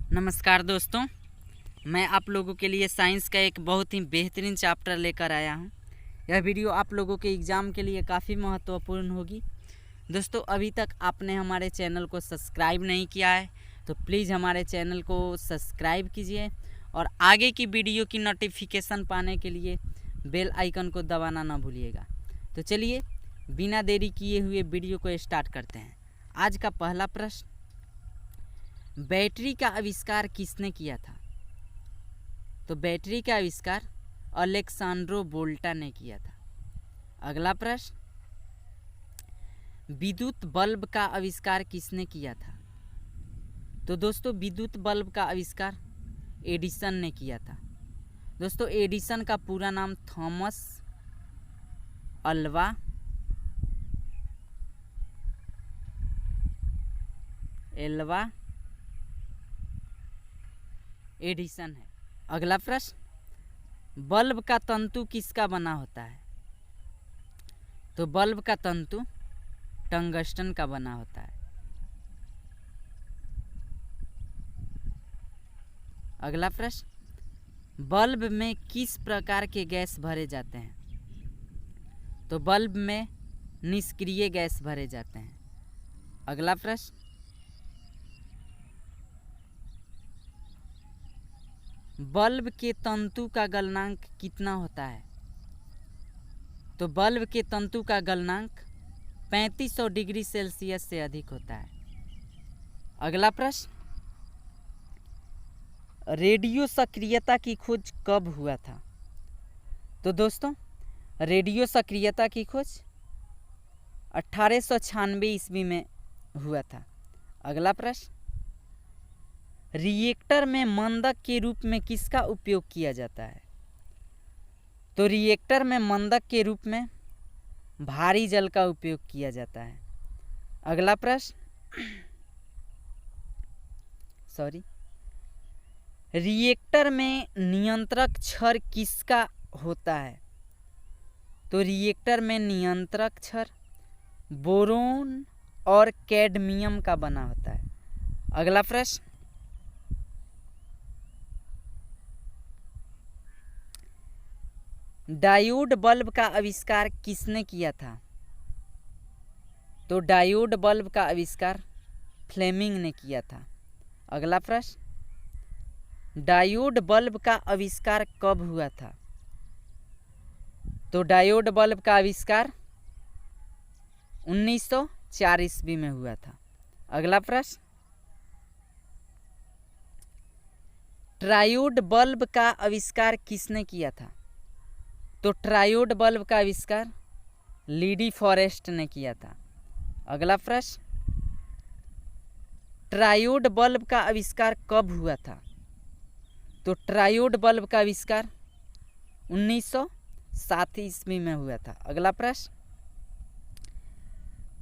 नमस्कार दोस्तों, मैं आप लोगों के लिए साइंस का एक बहुत ही बेहतरीन चैप्टर लेकर आया हूं। यह वीडियो आप लोगों के एग्ज़ाम के लिए काफ़ी महत्वपूर्ण होगी। दोस्तों, अभी तक आपने हमारे चैनल को सब्सक्राइब नहीं किया है तो प्लीज़ हमारे चैनल को सब्सक्राइब कीजिए और आगे की वीडियो की नोटिफिकेशन पाने के लिए बेल आइकन को दबाना ना भूलिएगा। तो चलिए बिना देरी किए हुए वीडियो को स्टार्ट करते हैं। आज का पहला प्रश्न, बैटरी का आविष्कार किसने किया था? तो बैटरी का आविष्कार अलेक्सांड्रो वोल्टा ने किया था। अगला प्रश्न, विद्युत बल्ब का आविष्कार किसने किया था? तो दोस्तों, विद्युत बल्ब का आविष्कार एडिसन ने किया था। दोस्तों, एडिसन का पूरा नाम थॉमस अल्वा एडिसन है। अगला प्रश्न, बल्ब का तंतु किसका बना होता है? तो बल्ब का तंतु टंगस्टन का बना होता है। अगला प्रश्न, बल्ब में किस प्रकार के गैस भरे जाते हैं? तो बल्ब में निष्क्रिय गैस भरे जाते हैं। अगला प्रश्न, बल्ब के तंतु का गलनांक कितना होता है? तो बल्ब के तंतु का गलनांक 3500 डिग्री सेल्सियस से अधिक होता है। अगला प्रश्न, रेडियो सक्रियता की खोज कब हुआ था? तो दोस्तों, रेडियो सक्रियता की खोज 1896 ईस्वी में हुआ था। अगला प्रश्न, रिएक्टर में मंदक के रूप में किसका उपयोग किया जाता है? तो रिएक्टर में मंदक के रूप में भारी जल का उपयोग किया जाता है। अगला प्रश्न, रिएक्टर में नियंत्रक छड़ किसका होता है? तो रिएक्टर में नियंत्रक छड़ बोरोन और कैडमियम का बना होता है। अगला प्रश्न, डायोड बल्ब का आविष्कार किसने किया था? तो डायोड बल्ब का आविष्कार फ्लेमिंग ने किया था। अगला प्रश्न, डायोड बल्ब का आविष्कार कब हुआ था? तो डायोड बल्ब का आविष्कार 1904 ईस्वी में हुआ था। अगला प्रश्न, ट्रायोड बल्ब का आविष्कार किसने किया था? तो ट्रायोड बल्ब का आविष्कार लीडी फॉरेस्ट ने किया था। अगला प्रश्न, ट्रायोड बल्ब का आविष्कार कब हुआ था? तो ट्रायोड बल्ब का आविष्कार 1907 ईस्वी में हुआ था। अगला प्रश्न,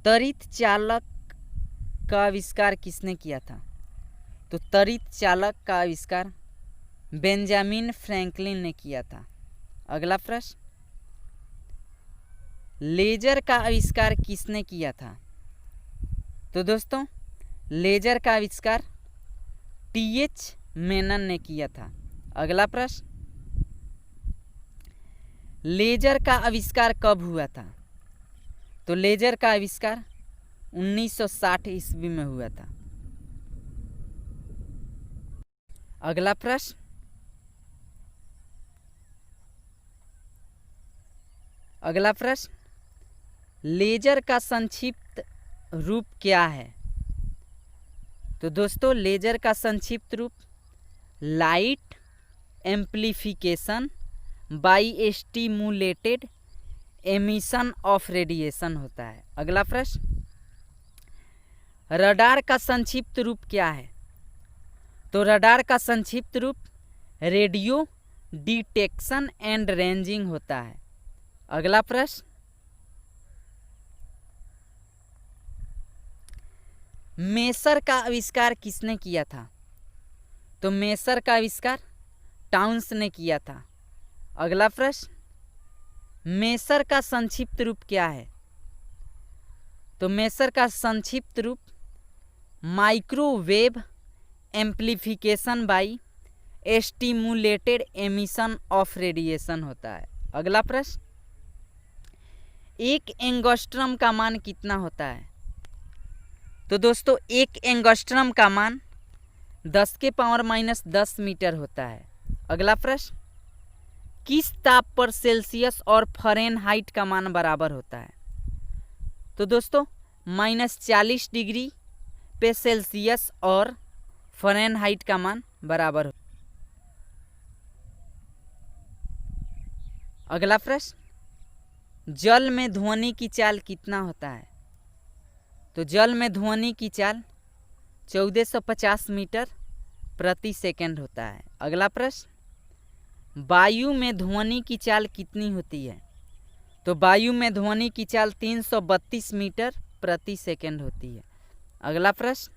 त्वरित चालक का आविष्कार किसने किया था? तो त्वरित चालक का आविष्कार बेंजामिन फ्रैंकलिन ने किया था। अगला प्रश्न, लेजर का आविष्कार किसने किया था? तो दोस्तों, लेजर का आविष्कार टीएच मेनन ने किया था। अगला प्रश्न, लेजर का आविष्कार कब हुआ था? तो लेजर का आविष्कार 1960 ईस्वी में हुआ था। अगला प्रश्न, लेजर का संक्षिप्त रूप क्या है? तो दोस्तों, लेजर का संक्षिप्त रूप light amplification by stimulated emission of radiation होता है। अगला प्रश्न, रडार का संक्षिप्त रूप क्या है? तो रडार का संक्षिप्त रूप रेडियो डिटेक्शन एंड रेंजिंग होता है। अगला प्रश्न, मेसर का आविष्कार किसने किया था? तो मेसर का आविष्कार टाउन्स ने किया था। अगला प्रश्न, मेसर का संक्षिप्त रूप क्या है? तो मेसर का संक्षिप्त रूप microwave amplification by stimulated emission of radiation होता है। अगला प्रश्न, एक एंगस्ट्रम का मान कितना होता है? तो दोस्तों एक एंगस्ट्रम का मान 10⁻⁻10 मीटर होता है। अगला प्रश्न, किस ताप पर सेल्सियस और फ़ारेनहाइट का मान बराबर होता है? तो दोस्तों -40 डिग्री पे सेल्सियस और फ़ारेनहाइट का मान बराबर होता है। अगला प्रश्न, जल में ध्वनि की चाल कितना होता है? तो जल में ध्वनि की चाल 1450 मीटर प्रति सेकंड होता है। अगला प्रश्न, वायु में ध्वनि की चाल कितनी होती है? तो वायु में ध्वनि की चाल 332 मीटर प्रति सेकंड होती है। अगला प्रश्न,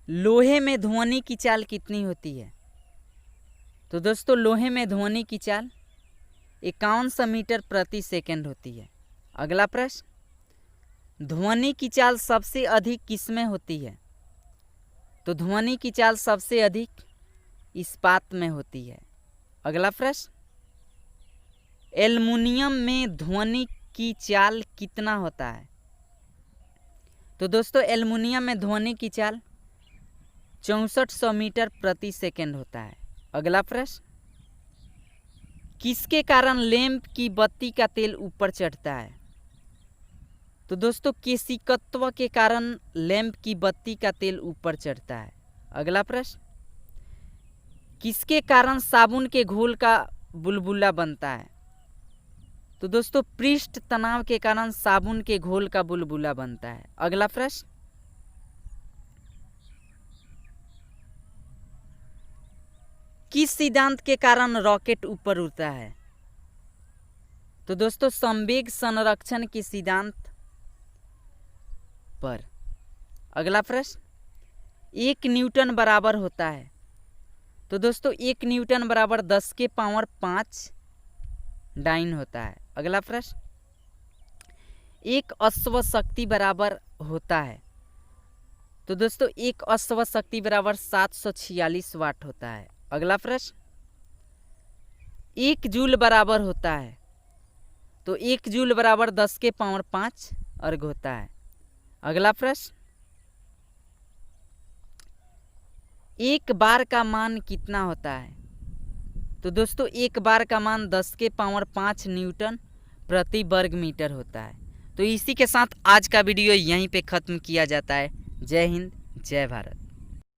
लोहे में ध्वनि की चाल कितनी होती है? तो दोस्तों लोहे में ध्वनि की चाल 5100 मीटर प्रति सेकंड होती है। अगला प्रश्न, ध्वनि की चाल सबसे अधिक किसमें होती है? तो ध्वनि की चाल सबसे अधिक इस्पात में होती है। अगला प्रश्न, एल्युमिनियम में ध्वनि की चाल कितना होता है? तो दोस्तों एल्युमिनियम में ध्वनि की चाल 6400 मीटर प्रति सेकंड होता है। अगला प्रश्न, किसके कारण लैंप की बत्ती का तेल ऊपर चढ़ता है? तो दोस्तों केशिकत्व के कारण लैंप की बत्ती का तेल ऊपर चढ़ता है। अगला प्रश्न, किसके कारण साबुन के घोल का बुलबुला बनता है? तो दोस्तों पृष्ठ तनाव के कारण साबुन के घोल का बुलबुला बनता है। अगला प्रश्न, किस सिद्धांत के कारण रॉकेट ऊपर उड़ता है? तो दोस्तों संवेग संरक्षण के सिद्धांत पर। अगला प्रश्न, 1 न्यूटन बराबर होता है? तो दोस्तों 1 न्यूटन बराबर 10 के पावर 5 डाइन होता है। अगला प्रश्न, एक अश्व शक्ति बराबर होता है? तो दोस्तों एक अश्व शक्ति बराबर 746 वाट होता है। अगला प्रश्न, 1 जूल बराबर होता है? तो 1 जूल बराबर 10 के पावर 5 अर्ग होता है। अगला प्रश्न, 1 बार का मान कितना होता है? तो दोस्तों 1 बार का मान 10 के पावर 5 न्यूटन प्रति वर्ग मीटर होता है। तो इसी के साथ आज का वीडियो यहीं पे ख़त्म किया जाता है। जय हिंद, जय भारत।